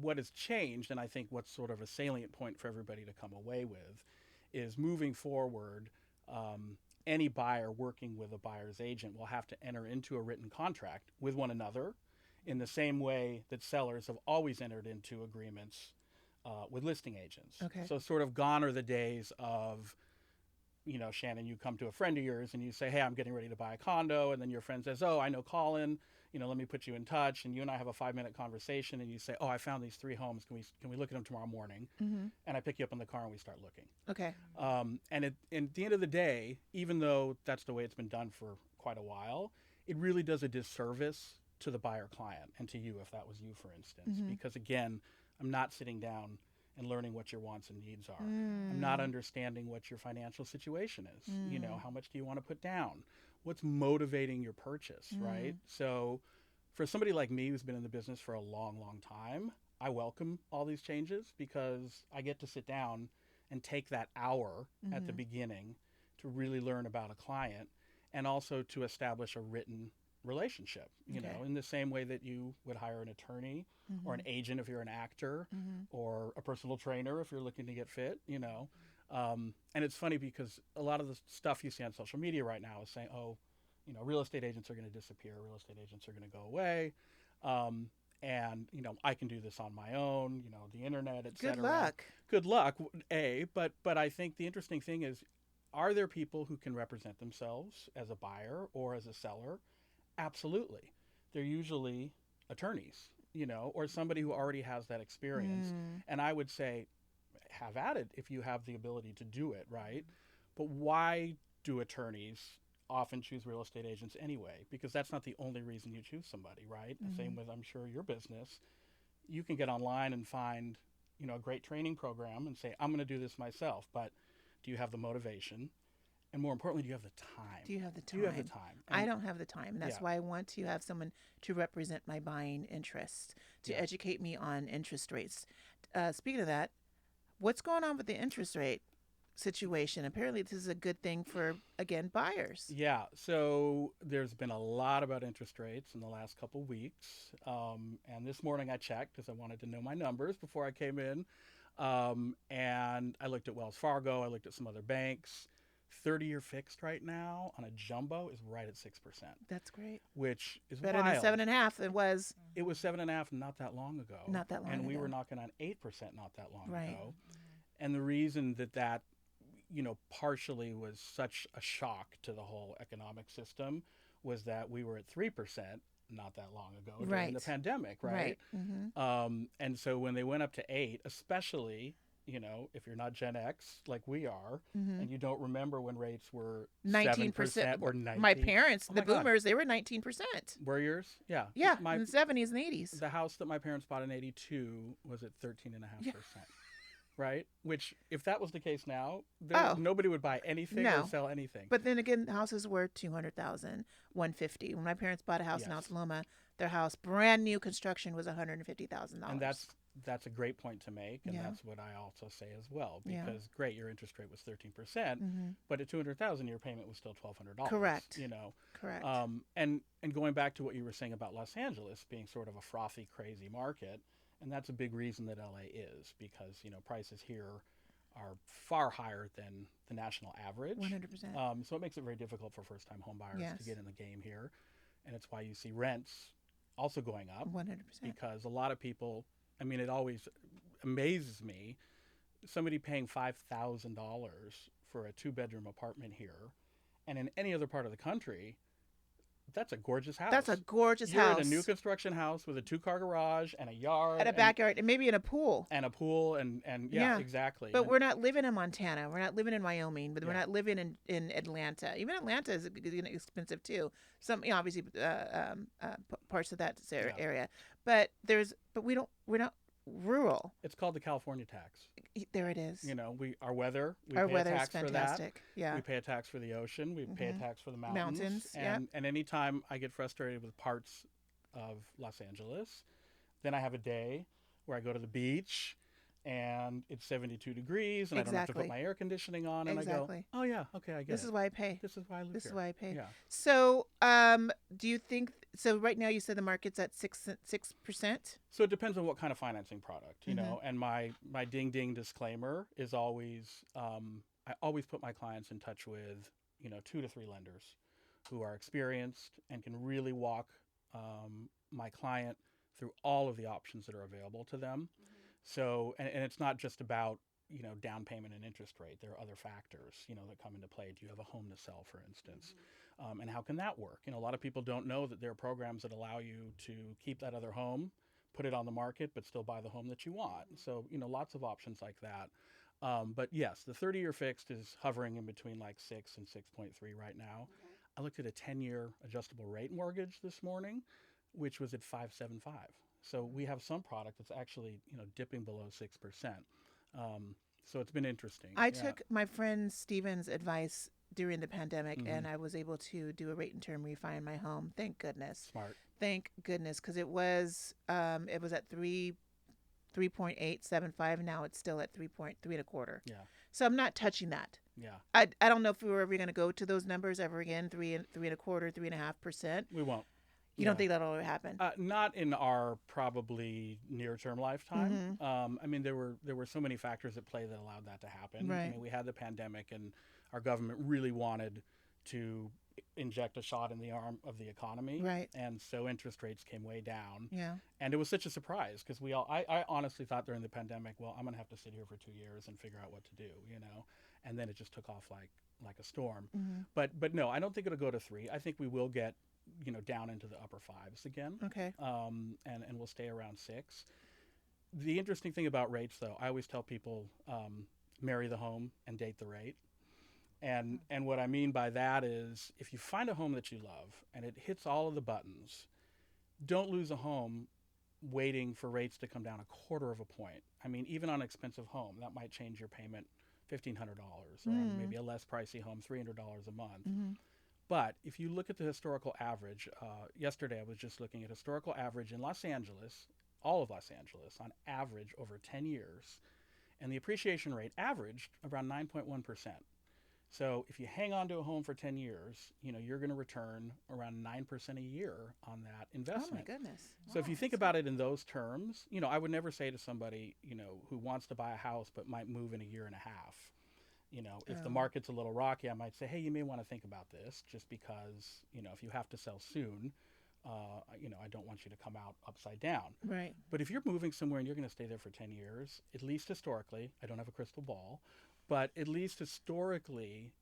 what has changed, and I think what's sort of a salient point for everybody to come away with, is moving forward, any buyer working with a buyer's agent will have to enter into a written contract with one another in the same way that sellers have always entered into agreements with listing agents. Okay. So sort of gone are the days of, Shannon, you come to a friend of yours and you say, hey, I'm getting ready to buy a condo. And then your friend says, oh, I know Colin, let me put you in touch, and you and I have a 5-minute conversation, and you say, oh, I found these 3 homes. Can we look at them tomorrow morning? Mm-hmm. And I pick you up in the car and we start looking. Okay. And at the end of the day, even though that's the way it's been done for quite a while, it really does a disservice to the buyer client and to you, if that was you, for instance, because again, I'm not sitting down and learning what your wants and needs are. I'm not understanding what your financial situation is. How much do you want to put down? What's motivating your purchase, right? So for somebody like me who's been in the business for a long, long time, I welcome all these changes because I get to sit down and take that hour at the beginning to really learn about a client and also to establish a written relationship, in the same way that you would hire an attorney or an agent if you're an actor or a personal trainer if you're looking to get fit, And it's funny because a lot of the stuff you see on social media right now is saying, oh, real estate agents are going to disappear. Real estate agents are going to go away. And, I can do this on my own, the internet, et cetera. Good luck. Good luck, but I think the interesting thing is, are there people who can represent themselves as a buyer or as a seller? Absolutely. They're usually attorneys, or somebody who already has that experience. And I would say, have at it if you have the ability to do it, right? But why do attorneys often choose real estate agents anyway? Because that's not the only reason you choose somebody, right? Same with, I'm sure, your business. You can get online and find, a great training program and say, I'm going to do this myself. But do you have the motivation? And more importantly, do you have the time? Do you have the time? Do you have the time? I don't have the time. That's Yeah. why I want to have someone to represent my buying interests, to Yeah. educate me on interest rates. Speaking of that, what's going on with the interest rate situation? Apparently, this is a good thing for, again, buyers. Yeah, so there's been a lot about interest rates in the last couple weeks. And this morning I checked because I wanted to know my numbers before I came in. And I looked at Wells Fargo, I looked at some other banks. 30-year fixed right now on a jumbo is right at 6%, That's great. which is Better wild. than 7.5. It was. It was 7.5 not that long ago. Not that long And we ago. were knocking on 8% not that long Right. ago. And the reason that partially was such a shock to the whole economic system was that we were at 3% not that long ago during the Right. pandemic, right? And so when they went up to 8, especially, if you're not Gen X like we are, and you don't remember when rates were 19%. 7% or 19. My parents, Oh the my God. boomers, they were 19%. Were yours? Yeah. Yeah, in the 70s and 80s. The house that my parents bought in 82 was at 13.5%. Right? Which, if that was the case now, nobody would buy anything No. or sell anything. But then again, houses were 200,000, 150. When my parents bought a house in Yes. Altaloma, their house, brand new construction, was $150,000. And that's a great point to make, and Yeah. that's what I also say as well. Yeah. Because great, your interest rate was 13%, but at 200,000, your payment was still $1,200. Correct. Correct. Correct. And going back to what you were saying about Los Angeles being sort of a frothy, crazy market, and that's a big reason that LA is, because prices here are far higher than the national average. 100%. So it makes it very difficult for first-time home buyers Yes. to get in the game here, and it's why you see rents also going up. 100%. Because a lot of people, it always amazes me, somebody paying $5,000 for a 2-bedroom apartment here, and in any other part of the country, that's a gorgeous house. That's a gorgeous You're house. in a new construction house with a 2-car garage and a yard and a backyard, and maybe in a pool. and a pool and Yeah. exactly. But And- we're not living in Montana. We're not living in Wyoming. But we're Yeah. not living in Atlanta. Even Atlanta is expensive too. Some obviously parts of that Yeah. area. But we're not rural. it's called the California tax. There it is. Our weather, we Our pay weather a is tax for that. fantastic. Yeah. We pay a tax for the ocean. We pay a tax for the mountains. Mountains, yep. And anytime I get frustrated with parts of Los Angeles, then I have a day where I go to the beach and it's 72 degrees and I don't have to put Exactly. my air conditioning on and I Exactly. go, oh yeah, okay, I get This it. is why I pay. This is why I live This here. is why I pay. Yeah. So, do you think so? Right now, you said the market's at 6%. So it depends on what kind of financing product, Mm-hmm. and my ding ding disclaimer is always, I always put my clients in touch with, 2 to 3 lenders who are experienced and can really walk my client through all of the options that are available to them. So, and it's not just about, down payment and interest rate. There are other factors, that come into play. Do you have a home to sell, for instance? And how can that work? A lot of people don't know that there are programs that allow you to keep that other home, put it on the market, but still buy the home that you want. So, lots of options like that. But yes, the 30-year fixed is hovering in between like 6 and 6.3 right now. I looked at a 10-year adjustable rate mortgage this morning, which was at 5.75. So we have some product that's actually, dipping below 6%. So it's been interesting. I took my friend Steven's advice during the pandemic, and I was able to do a rate and term refi in my home. Thank goodness. Smart. Thank goodness, because it was at 3.875. Now it's still at 3.3 and a quarter. Yeah. So I'm not touching that. Yeah. I don't know if we were ever going to go to those numbers ever again. 3.25%, 3.5%. We won't. You don't think that'll ever happen? Not in our probably near-term lifetime. There were so many factors at play that allowed that to happen. Right. We had the pandemic, and our government really wanted to inject a shot in the arm of the economy. Right. And so interest rates came way down. Yeah. And it was such a surprise because I honestly thought during the pandemic, well, I'm going to have to sit here for 2 years and figure out what to do, And then it just took off like a storm. But no, I don't think it'll go to 3. I think we will get down into the upper 5s again. Okay. And we'll stay around 6. The interesting thing about rates, though, I always tell people marry the home and date the rate. And what I mean by that is if you find a home that you love and it hits all of the buttons, don't lose a home waiting for rates to come down a quarter of a point. Even on an expensive home, that might change your payment $1,500 or maybe a less pricey home, $300 a month. But if you look at the historical average, yesterday I was just looking at historical average in Los Angeles, all of Los Angeles, on average over 10 years, and the appreciation rate averaged around 9.1%. So if you hang on to a home for 10 years, you're going to return around 9% a year on that investment. Oh my goodness. So if you think about it in those terms, I would never say to somebody, who wants to buy a house but might move in a year and a half, if the market's a little rocky, I might say, hey, you may want to think about this just because, if you have to sell soon, I don't want you to come out upside down. Right. But if you're moving somewhere and you're going to stay there for 10 years, at least historically, I don't have a crystal ball, but at least historically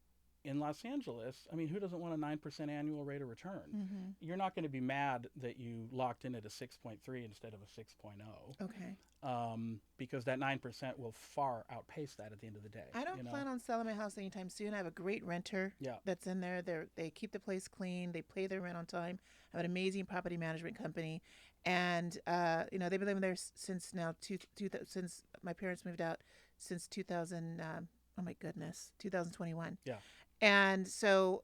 in Los Angeles, who doesn't want a 9% annual rate of return? You're not going to be mad that you locked in at a 6.3 instead of a 6.0. Okay. Because that 9% will far outpace that at the end of the day. I don't plan on selling my house anytime soon. I have a great renter that's in there. They keep the place clean. They pay their rent on time. I have an amazing property management company. And, they've been living there since now, since my parents moved out, since 2021. Yeah. And so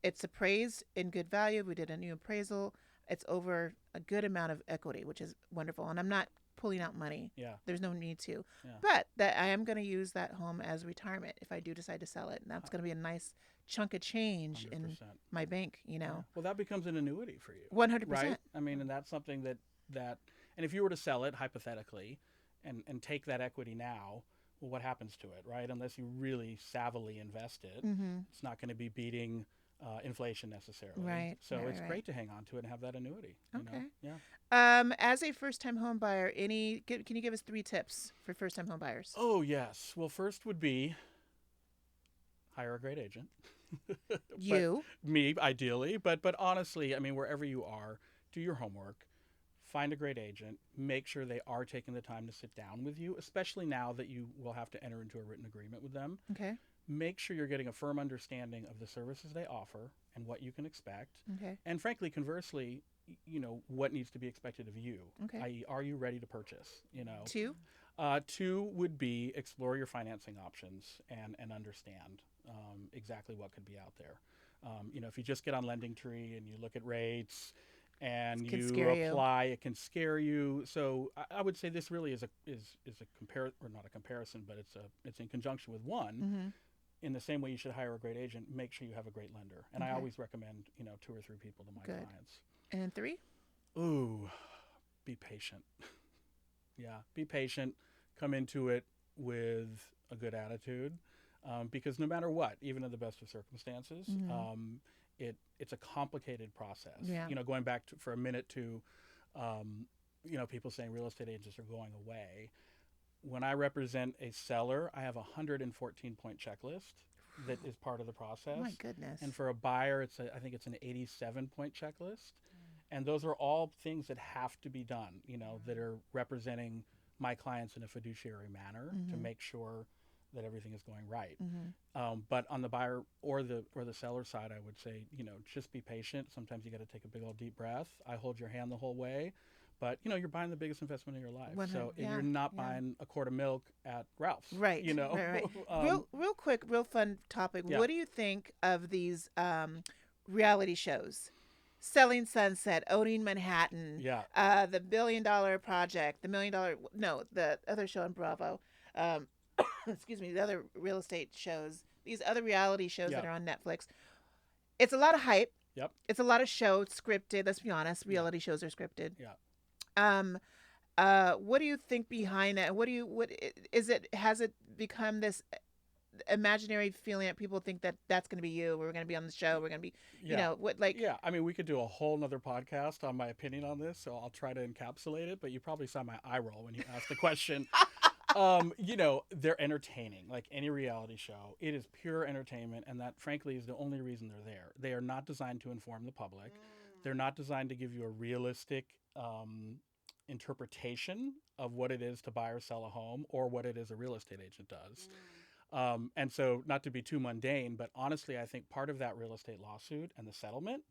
it's appraised in good value. We did a new appraisal. It's over a good amount of equity, which is wonderful. And I'm not pulling out money. Yeah. There's no need to. Yeah. But that I am going to use that home as retirement if I do decide to sell it. And that's going to be a nice chunk of change 100%. in my bank, Well, that becomes an annuity for you. 100%. Right? And that's something that and if you were to sell it hypothetically and take that equity now, well, what happens to it, right? Unless you really savvily invest it, it's not going to be beating inflation necessarily. Right. So right, it's right. great to hang on to it and have that annuity. Okay. Yeah. As a first-time home buyer, can you give us 3 tips for first-time home buyers? Oh, yes. Well, first would be hire a great agent. You. Me, ideally. But honestly, wherever you are, do your homework. Find a great agent. Make sure they are taking the time to sit down with you, especially now that you will have to enter into a written agreement with them. Okay. Make sure you're getting a firm understanding of the services they offer and what you can expect. Okay. And frankly, conversely, what needs to be expected of you. Okay. I.e., are you ready to purchase? 2. 2 would be explore your financing options and understand exactly what could be out there. If you just get on LendingTree and you look at rates and It can you scare you. apply, it can scare you. So I would say this really is a or not a comparison, but it's in conjunction with one. In the same way you should hire a great agent, make sure you have a great lender. And I Okay. always recommend 2 or 3 people to my Good. clients. And 3? Ooh, be patient. Yeah, be patient. Come into it with a good attitude, because no matter what, even in the best of circumstances, it's a complicated process. Yeah. Going back for a minute to, people saying real estate agents are going away. when I represent a seller, I have a 114-point checklist that is part of the process. Oh my goodness. And for a buyer, I think it's an 87-point checklist. And those are all things that have to be done, that are representing my clients in a fiduciary manner to make sure that everything is going right. But on the buyer or the seller side, I would say, just be patient. Sometimes you got to take a big old deep breath. I hold your hand the whole way. But, you're buying the biggest investment of your life. So if you're not buying a quart of milk at Ralph's. Right. Right. Real quick, real fun topic. Yeah. What do you think of these reality shows? Selling Sunset, Owning Manhattan, Yeah. The $1 Billion Project, the other show on Bravo. Excuse me, the other real estate shows, these other reality shows that are on Netflix. It's a lot of hype. Yep. It's a lot of shows scripted. Let's be honest, reality shows are scripted. Yeah. What do you think behind that? Has it become this imaginary feeling that people think that that's going to be you? We're going to be on the show. We're going to be, Yeah. Yeah. I mean, we could do a whole nother podcast on my opinion on this, so I'll try to encapsulate it, but you probably saw my eye roll when you asked the question. They're entertaining, like any reality show. It is pure entertainment, and that, frankly, is the only reason they're there. They are not designed to inform the public. They're not designed to give you a realistic interpretation of what it is to buy or sell a home or what it is a real estate agent does. And so, not to be too mundane, but honestly, I think part of that real estate lawsuit and the settlement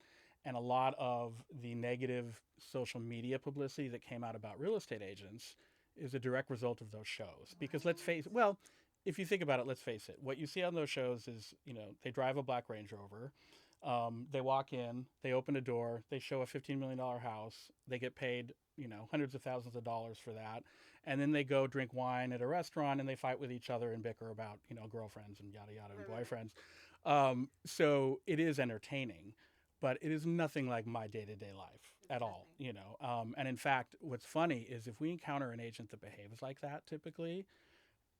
and a lot of the negative social media publicity that came out about real estate agents is a direct result of those shows. Because if you think about it, let's face it, what you see on those shows is, they drive a black Range Rover. They walk in, they open a door, they show a $15 million house, they get paid, hundreds of thousands of dollars for that. And then they go drink wine at a restaurant and they fight with each other and bicker about, girlfriends and yada, yada, and boyfriends. So it is entertaining, but it is nothing like my day-to-day life at all, And in fact, what's funny is if we encounter an agent that behaves like that, typically,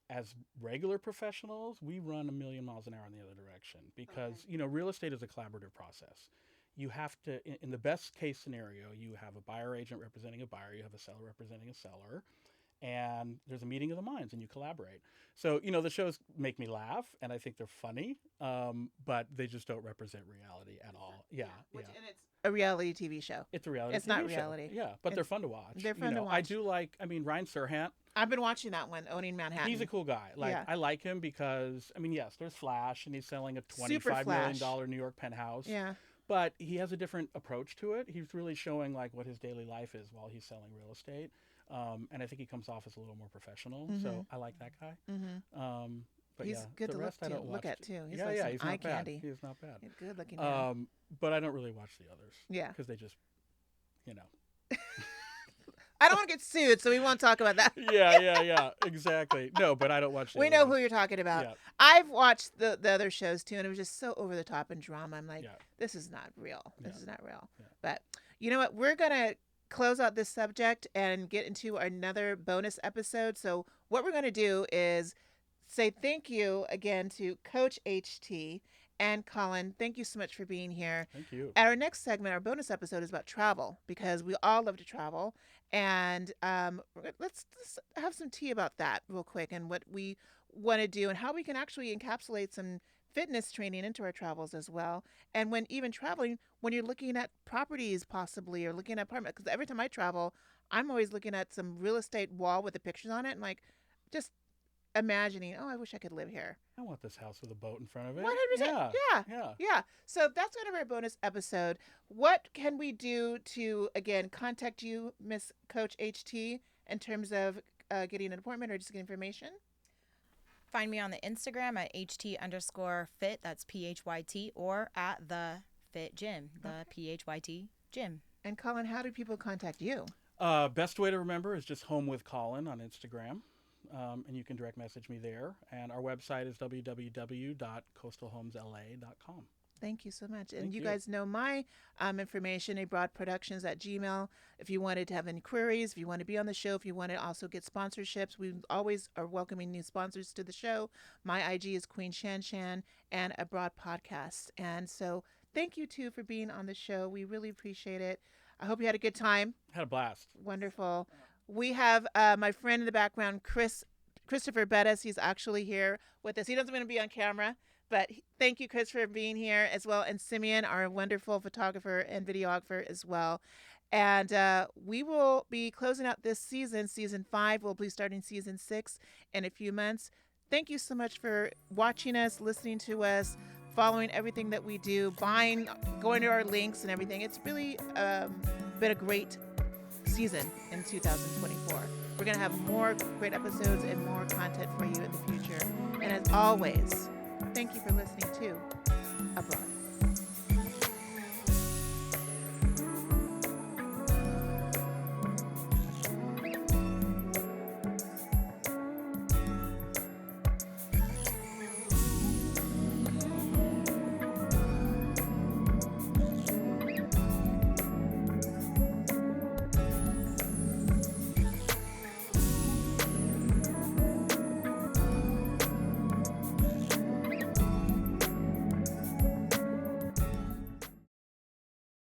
as regular professionals, we run a million miles an hour in the other direction because, real estate is a collaborative process. You have to, in the best case scenario, you have a buyer agent representing a buyer, you have a seller representing a seller, and there's a meeting of the minds and you collaborate. So, the shows make me laugh and I think they're funny, but they just don't represent reality at all. Yeah. And it's a reality TV show. It's a reality It's TV not show. reality. Yeah, but they're fun to watch. They're fun to watch. I do Ryan Serhant. I've been watching that one, Owning Manhattan. He's a cool guy. I like him because, yes, there's Flash, and he's selling a Super $25 Flash. million New York penthouse. Yeah. But he has a different approach to it. He's really showing what his daily life is while he's selling real estate. And I think he comes off as a little more professional. So I like that guy. But he's good the to rest I don't look watch. at too. He's He's some eye not bad. candy. He's not bad. He's good looking. Man. But I don't really watch the others. Yeah. Because they just, I don't want to get sued, so we won't talk about that. Yeah, exactly. No, but I don't watch the We others. know who you're talking about. Yeah. I've watched the other shows too, and it was just so over the top and drama. I'm like, Yeah. this is not real. This Yeah. is not real. Yeah. But you know what? We're gonna close out this subject and get into another bonus episode. So what we're gonna do is say thank you again to Coach HT and Colin. Thank you so much for being here. Thank you. Our next segment, our bonus episode, is about travel because we all love to travel. And let's have some tea about that real quick and what we want to do and how we can actually encapsulate some fitness training into our travels as well. And when even traveling, when you're looking at properties possibly or looking at apartments, because every time I travel, I'm always looking at some real estate wall with the pictures on it and just imagining, oh, I wish I could live here. I want this house with a boat in front of it. 100%. Yeah. So that's kind of our bonus episode. What can we do to, again, contact you, Miss Coach HT, in terms of getting an appointment or just get information? Find me on the Instagram at HT_fit, that's PHYT, or at the Fit Gym, the PHYT Gym. And Colin, how do people contact you? Best way to remember is just Home with Colin on Instagram. And you can direct message me there. And our website is www.coastalhomesla.com. Thank you so much. And Thank you you. guys know my information, abroadproductions@gmail. If you wanted to have any queries, if you want to be on the show, if you want to also get sponsorships, we always are welcoming new sponsors to the show. My IG is Queen Shan Shan and Abroad Podcast. And so thank you, too, for being on the show. We really appreciate it. I hope you had a good time. Had a blast. Wonderful. We have my friend in the background, Chris Christopher Bettis. He's actually here with us. He doesn't want to be on camera, but thank you, Chris, for being here as well. And Simeon, our wonderful photographer and videographer as well. And we will be closing out this season. Season 5. We'll be starting season 6 in a few months. Thank you so much for watching us, listening to us, following everything that we do, buying, going to our links and everything. It's really been a great season in 2024. We're going to have more great episodes and more content for you in the future. And as always, thank you for listening to Abroad.